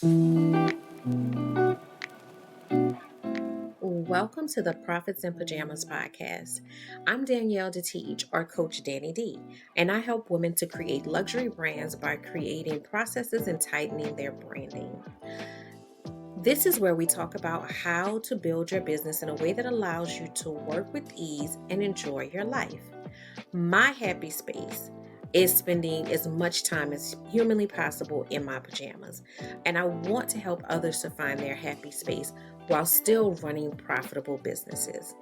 Welcome to the Profits in Pajamas podcast. I'm Danielle D, or Coach Danni D, and I help women to create luxury brands by creating processes and tightening their branding. This is where we talk about how to build your business in a way that allows you to work with ease and enjoy your life. My happy space is spending as much time as humanly possible in my pajamas. And I want to help others to find their happy space while still running profitable businesses.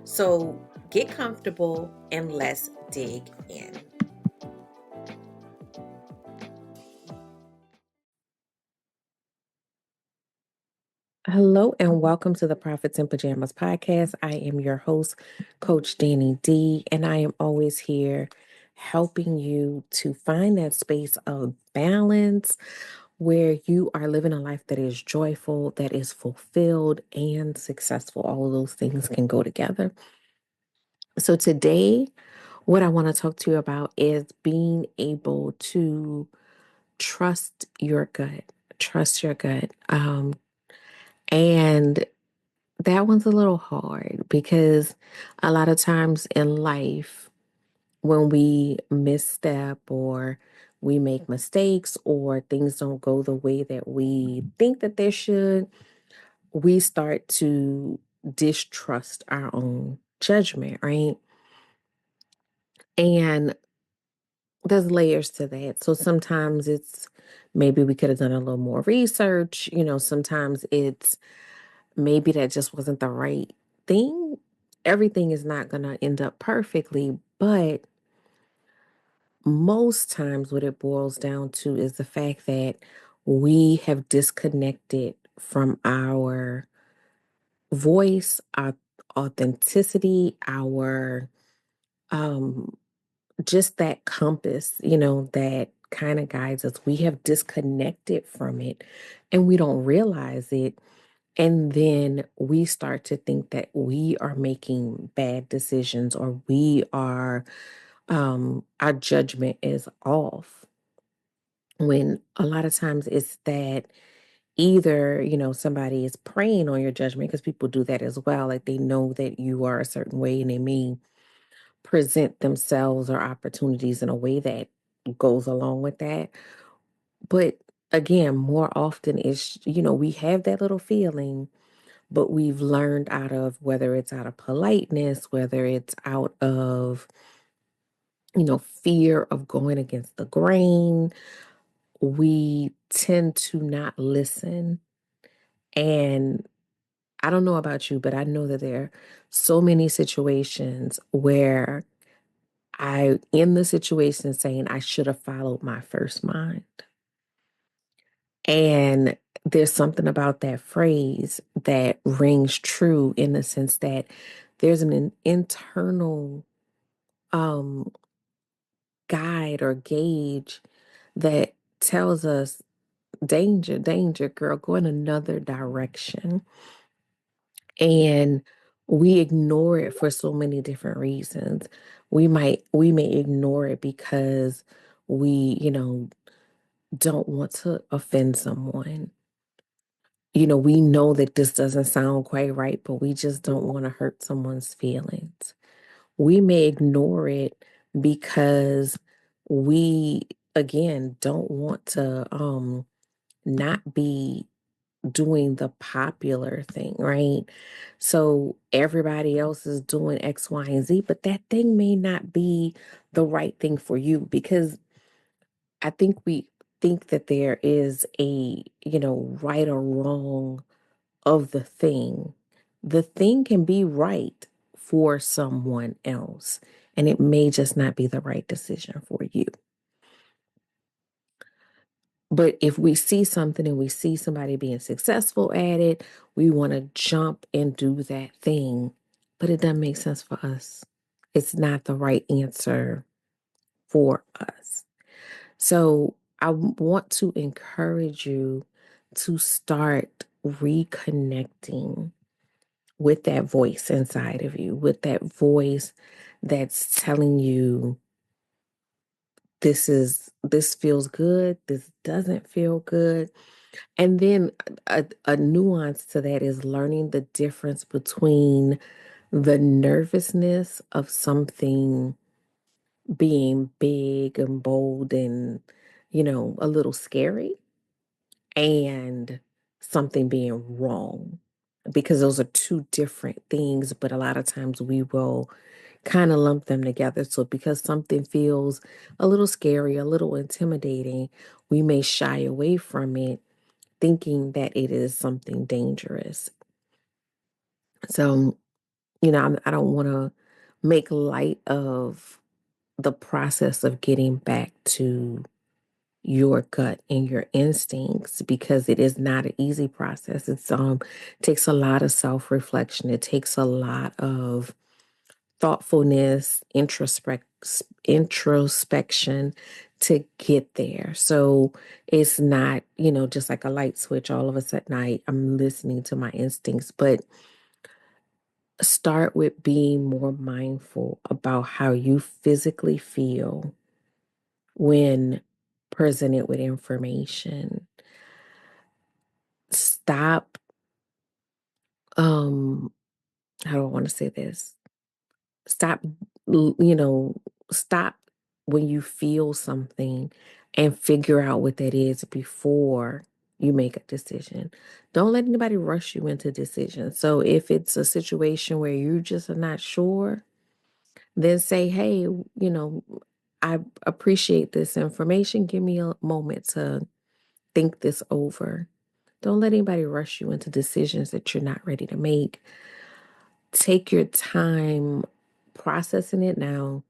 So get comfortable and let's dig in. Hello and welcome to the Profits in Pajamas podcast. I am your host, Coach Danni D, and I am always here helping you to find that space of balance where you are living a life that is joyful, that is fulfilled, and successful. All of those things can go together. So, today, what I want to talk to you about is being able to trust your gut. Trust your gut. And that one's a little hard because a lot of times in life, when we misstep or we make mistakes or things don't go the way that we think that they should, we start to distrust our own judgment, right? And there's layers to that. So sometimes it's maybe we could have done a little more research. Sometimes it's maybe that just wasn't the right thing. Everything is not going to end up perfectly, but most times what it boils down to is the fact that we have disconnected from our voice, our authenticity, our um just that compass, that kind of guides us. We have disconnected from it and we don't realize it. And then we start to think that we are making bad decisions or our judgment is off. When a lot of times it's that either, somebody is preying on your judgment because people do that as well. Like they know that you are a certain way and they may present themselves or opportunities in a way that goes along with that. But again, more often is, we have that little feeling, but we've learned out of whether it's out of politeness, whether it's out of, fear of going against the grain, we tend to not listen. And I don't know about you, but I know that there are so many situations where in the situation saying I should have followed my first mind. And there's something about that phrase that rings true in the sense that there's an internal um, guide or gauge that tells us danger, danger, girl, go in another direction. And we ignore it for so many different reasons. We may ignore it because we, don't want to offend someone. We know that this doesn't sound quite right, but we just don't want to hurt someone's feelings. We may ignore it because we, again, don't want to not be doing the popular thing, right? So everybody else is doing X, Y, and Z, but that thing may not be the right thing for you because I think we think that there is a, right or wrong of the thing. The thing can be right for someone else, and it may just not be the right decision for you. But if we see something and we see somebody being successful at it, we want to jump and do that thing, but it doesn't make sense for us. It's not the right answer for us. So I want to encourage you to start reconnecting with that voice inside of you, with that voice that's telling you this feels good, this doesn't feel good. And then a nuance to that is learning the difference between the nervousness of something being big and bold and, a little scary, and something being wrong. Because those are two different things, but a lot of times we will kind of lump them together. So because something feels a little scary, a little intimidating, we may shy away from it thinking that it is something dangerous. So, I don't want to make light of the process of getting back to your gut and your instincts, because it is not an easy process. It's takes a lot of self-reflection. It takes a lot of thoughtfulness, introspection to get there. So it's not, just like a light switch. All of a sudden, I'm listening to my instincts, but start with being more mindful about how you physically feel when presented with information. Stop, um, how do I want to say this? Stop, l- you know, stop when you feel something and figure out what that is before you make a decision. Don't let anybody rush you into decisions. So if it's a situation where you just are not sure, then say, hey, I appreciate this information. Give me a moment to think this over. Don't let anybody rush you into decisions that you're not ready to make. Take your time processing it now.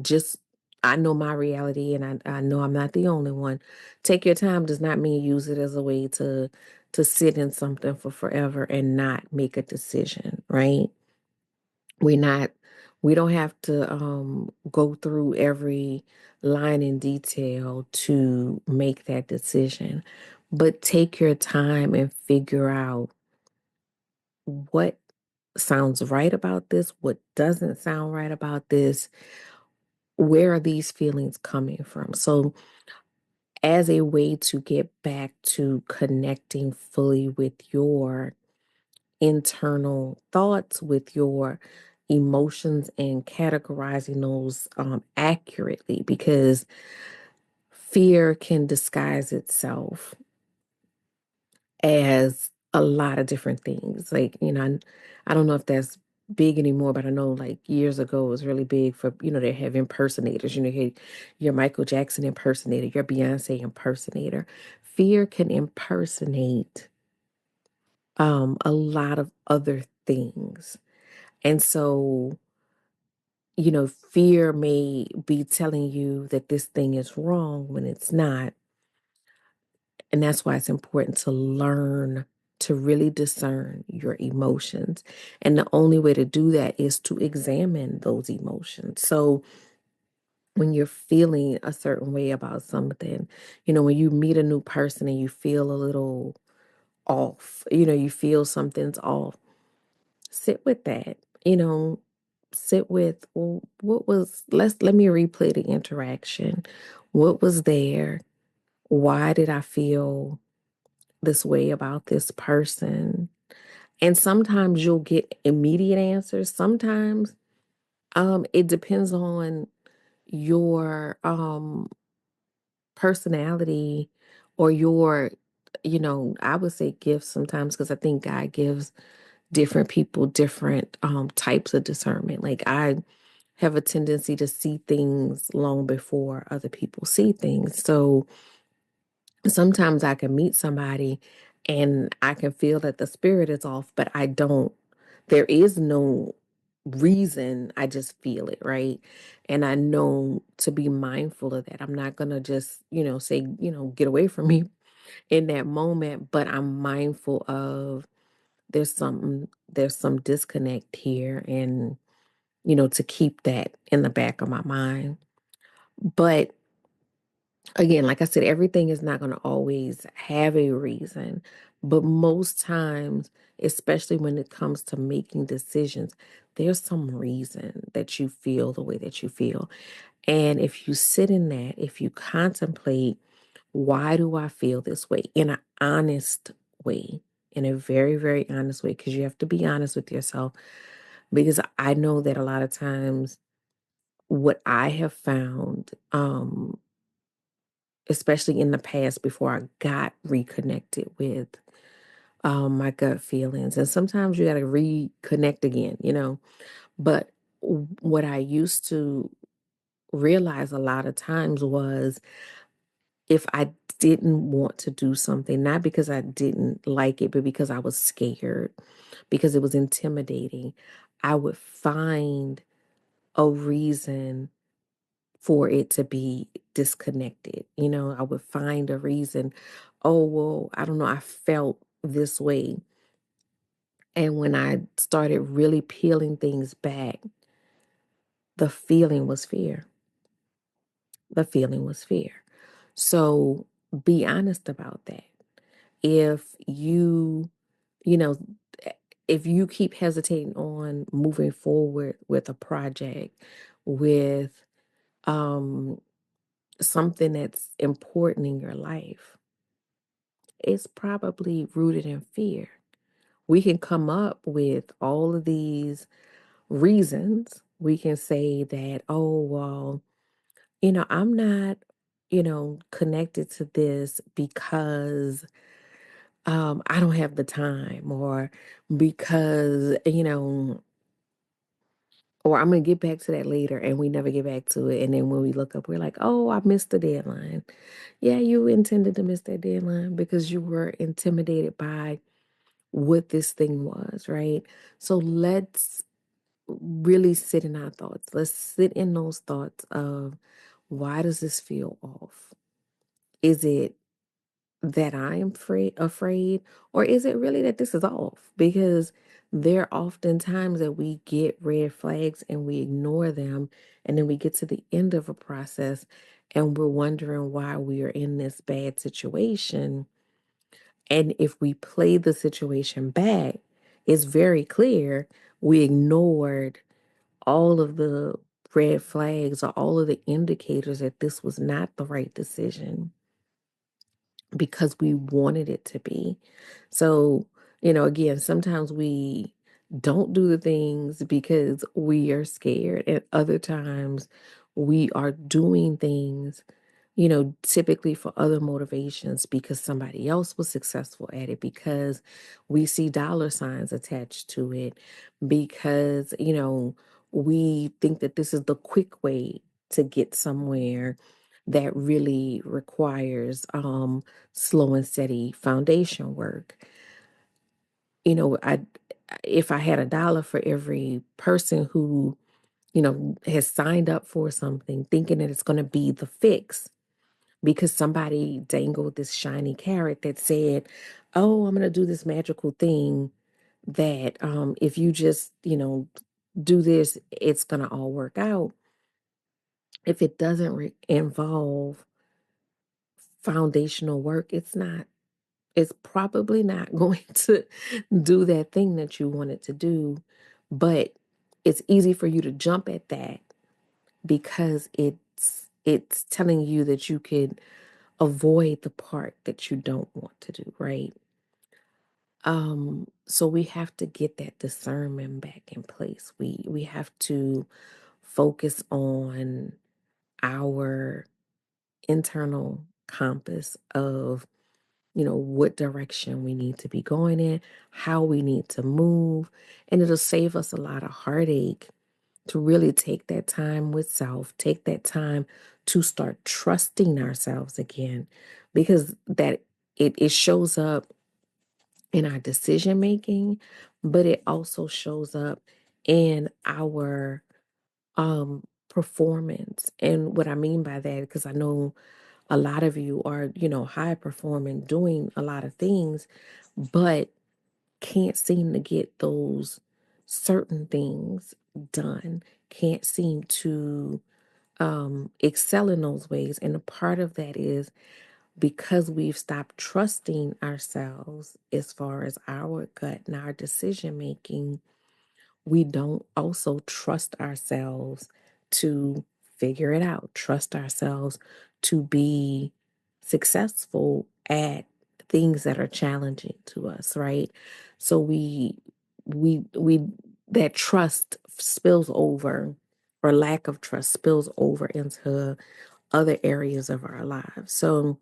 Just I know my reality, and I know I'm not the only one. Take your time does not mean use it as a way to sit in something for forever and not make a decision, right? We're not we don't have to go through every line in detail to make that decision. But take your time and figure out what sounds right about this, what doesn't sound right about this, where are these feelings coming from? So, as a way to get back to connecting fully with your internal thoughts, with your emotions, and categorizing those accurately, because fear can disguise itself as a lot of different things. Like, I don't know if that's big anymore, but I know like years ago it was really big for, they have impersonators, hey, your Michael Jackson impersonator, your Beyonce impersonator. Fear can impersonate a lot of other things. And so, fear may be telling you that this thing is wrong when it's not. And that's why it's important to learn to really discern your emotions. And the only way to do that is to examine those emotions. So when you're feeling a certain way about something, when you meet a new person and you feel a little off, you feel something's off, sit with that, sit with, well, let me replay the interaction. What was there? Why did I feel this way about this person? And sometimes you'll get immediate answers. Sometimes it depends on your personality, or your, I would say gifts sometimes, because I think God gives different people different types of discernment. Like I have a tendency to see things long before other people see things. So sometimes I can meet somebody and I can feel that the spirit is off, but there is no reason. I just feel it, right? And I know to be mindful of that. I'm not going to just, say, get away from me in that moment, but I'm mindful of there's some disconnect here, and, to keep that in the back of my mind. But again, like I said, everything is not going to always have a reason, but most times, especially when it comes to making decisions, there's some reason that you feel the way that you feel. And if you sit in that, if you contemplate, why do I feel this way in an honest way, in a very, very honest way, because you have to be honest with yourself. Because I know that a lot of times, what I have found, especially in the past before I got reconnected with my gut feelings, and sometimes you got to reconnect again, But what I used to realize a lot of times was if I didn't want to do something, not because I didn't like it, but because I was scared, because it was intimidating, I would find a reason for it to be disconnected. I would find a reason. Oh, well, I don't know. I felt this way. And when I started really peeling things back, the feeling was fear. The feeling was fear. So be honest about that. If you know, eh, if you keep hesitating on moving forward with a project, with um something that's important in your life, it's probably rooted in fear. We can come up with all of these reasons. We can say that, oh, well, I'm not, connected to this because I don't have the time, or because, or I'm going to get back to that later, and we never get back to it. And then when we look up, we're like, oh, I missed the deadline. Yeah, you intended to miss that deadline because you were intimidated by what this thing was, right? So let's really sit in our thoughts. Let's sit in those thoughts of, why does this feel off? Is it that I am afraid, or is it really that this is off? Because there are often times that we get red flags and we ignore them, and then we get to the end of a process and we're wondering why we are in this bad situation. And if we play the situation back, it's very clear we ignored all of the red flags or all of the indicators that this was not the right decision because we wanted it to be. So, again, sometimes we don't do the things because we are scared, and other times we are doing things, typically for other motivations because somebody else was successful at it, because we see dollar signs attached to it, because, we think that this is the quick way to get somewhere that really requires slow and steady foundation work. I if I had a dollar for every person who, has signed up for something thinking that it's going to be the fix because somebody dangled this shiny carrot that said, "Oh, I'm going to do this magical thing that if you just, do this, it's going to all work out." If it doesn't involve foundational work, it's probably not going to do that thing that you want it to do. But it's easy for you to jump at that because it's telling you that you could avoid the part that you don't want to do, right? So we have to get that discernment back in place. We have to focus on our internal compass of, what direction we need to be going in, how we need to move. And it'll save us a lot of heartache to really take that time with self, take that time to start trusting ourselves again, because it shows up in our decision making, but it also shows up in our performance. And what I mean by that, because I know a lot of you are, high performing, doing a lot of things, but can't seem to get those certain things done, can't seem to excel in those ways. And a part of that is because we've stopped trusting ourselves as far as our gut and our decision making. We don't also trust ourselves to figure it out, trust ourselves to be successful at things that are challenging to us, right? So we that trust spills over, or lack of trust spills over into other areas of our lives. So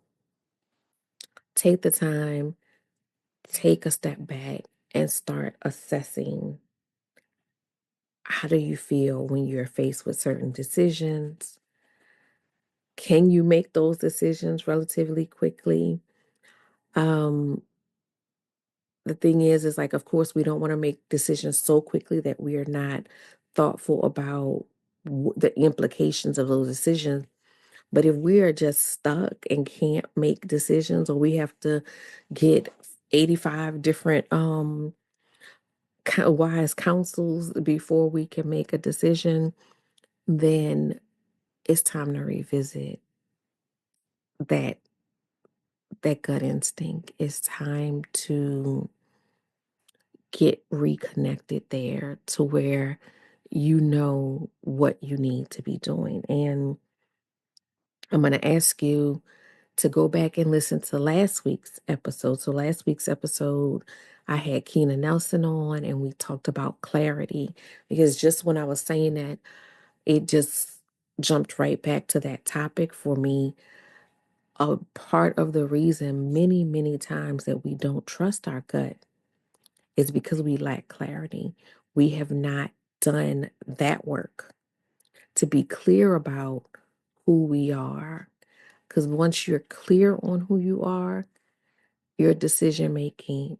take the time, take a step back, and start assessing, how do you feel when you're faced with certain decisions? Can you make those decisions relatively quickly? Um, the thing is like, of course, we don't want to make decisions so quickly that we are not thoughtful about the implications of those decisions. But if we are just stuck and can't make decisions, or we have to get 85 different wise counsels before we can make a decision, then it's time to revisit that that gut instinct. It's time to get reconnected there to where you know what you need to be doing. And I'm going to ask you to go back and listen to last week's episode. So last week's episode, I had Keena Nelson on and we talked about clarity, because just when I was saying that, it just jumped right back to that topic for me. A part of the reason many, many times that we don't trust our gut is because we lack clarity. We have not done that work to be clear about who we are. Because once you're clear on who you are, your decision making,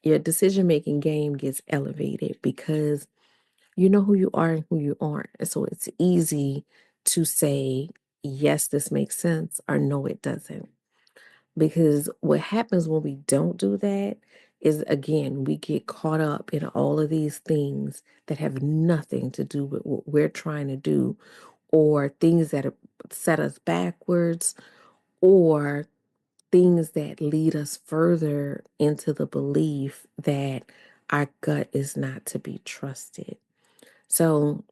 your decision making game gets elevated, because you know who you are and who you aren't. And so it's easy to say, yes, this makes sense, or no, it doesn't. Because what happens when we don't do that is, again, we get caught up in all of these things that have nothing to do with what we're trying to do, or things that set us backwards, or things that lead us further into the belief that our gut is not to be trusted. So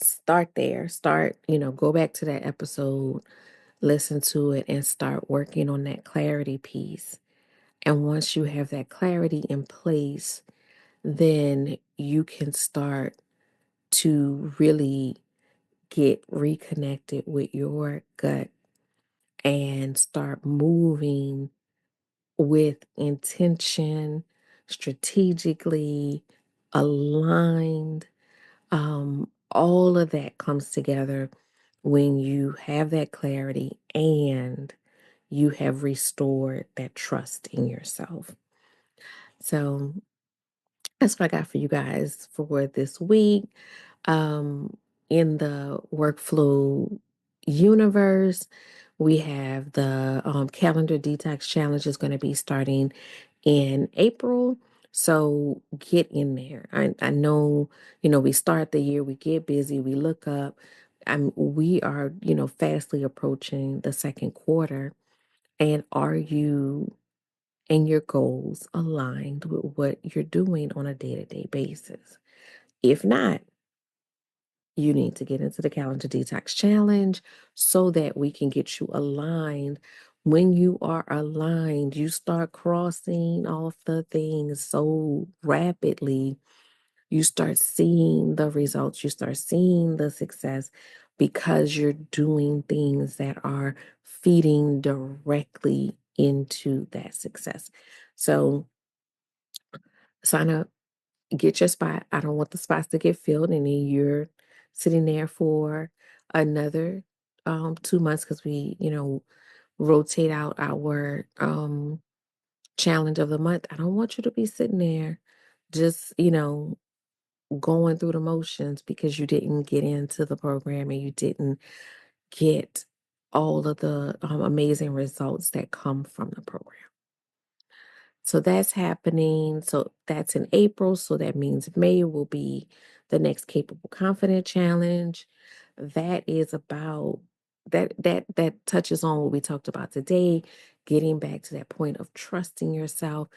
start there. Go back to that episode, listen to it, and start working on that clarity piece. And once you have that clarity in place, then you can start to really get reconnected with your gut and start moving with intention, strategically aligned. All of that comes together when you have that clarity and you have restored that trust in yourself. So that's what I got for you guys for this week. Um, in the workflow universe, we have the calendar detox challenge is going to be starting in April. So get in there. I know, we start the year, we get busy, we look up. We are, fastly approaching the second quarter. And are you and your goals aligned with what you're doing on a day-to-day basis? If not, you need to get into the calendar detox challenge so that we can get you aligned. When you are aligned, you start crossing off the things so rapidly. You start seeing the results, you start seeing the success, because you're doing things that are feeding directly into that success. So sign up, get your spot. I don't want the spots to get filled and then you're sitting there for another 2 months, because we, rotate out our challenge of the month. I don't want you to be sitting there just, going through the motions because you didn't get into the program and you didn't get all of the amazing results that come from the program. So that's happening. So that's in April. So that means May will be the next Capable Confident Challenge. That is about that touches on what we talked about today, getting back to that point of trusting yourself.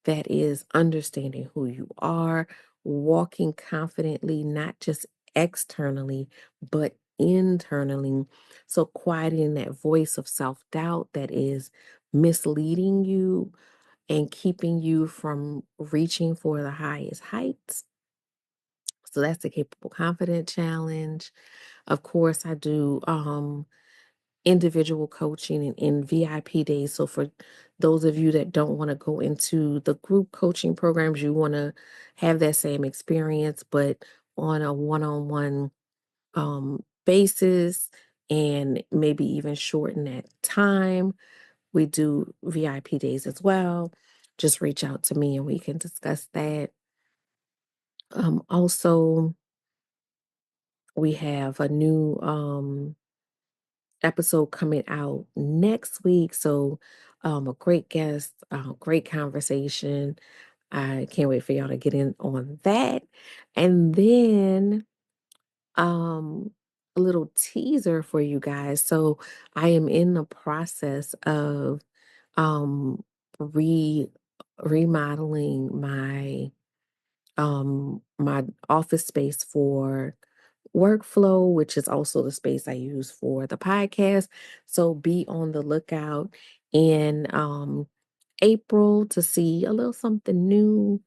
That is understanding who you are, walking confidently, not just externally, but internally. So quieting that voice of self-doubt that is misleading you and keeping you from reaching for the highest heights. So that's the Capable Confident Challenge. Of course, I do individual coaching and in VIP days. So for those of you that don't want to go into the group coaching programs, you want to have that same experience, but on a one-on-one basis and maybe even shorten that time. We do VIP days as well. Just reach out to me and we can discuss that. Also, we have a new episode coming out next week. So, a great guest, great conversation. I can't wait for y'all to get in on that. And then, a little teaser for you guys. So, I am in the process of um re remodeling my office space for workflow, which is also the space I use for the podcast. So be on the lookout in April to see a little something new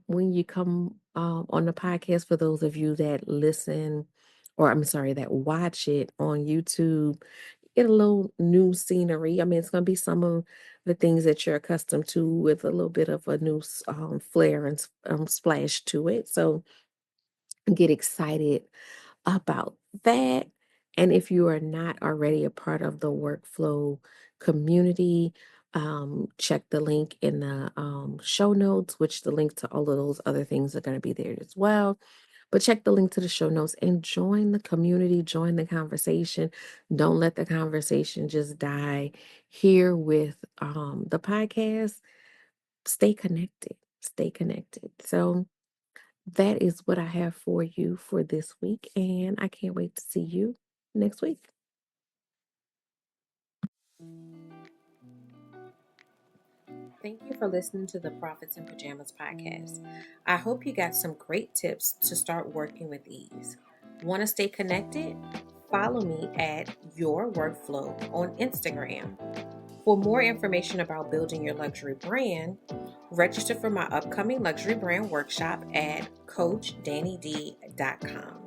when you come on the podcast. For those of you that listen, or I'm sorry, that watch it on YouTube, get a little new scenery. I mean, it's going to be some of the things that you're accustomed to with a little bit of a new flair and splash to it. So get excited about that. And if you are not already a part of the workflow community, check the link in the show notes, which the link to all of those other things are going to be there as well. But check the link to the show notes and join the community, join the conversation. Don't let the conversation just die here with the podcast. Stay connected. Stay connected. So that is what I have for you for this week. And I can't wait to see you next week. Thank you for listening to the Prophets in Pajamas podcast. I hope you got some great tips to start working with ease. Want to stay connected? Follow me at Your Workflow on Instagram. For more information about building your luxury brand, register for my upcoming luxury brand workshop at CoachDanniD.com.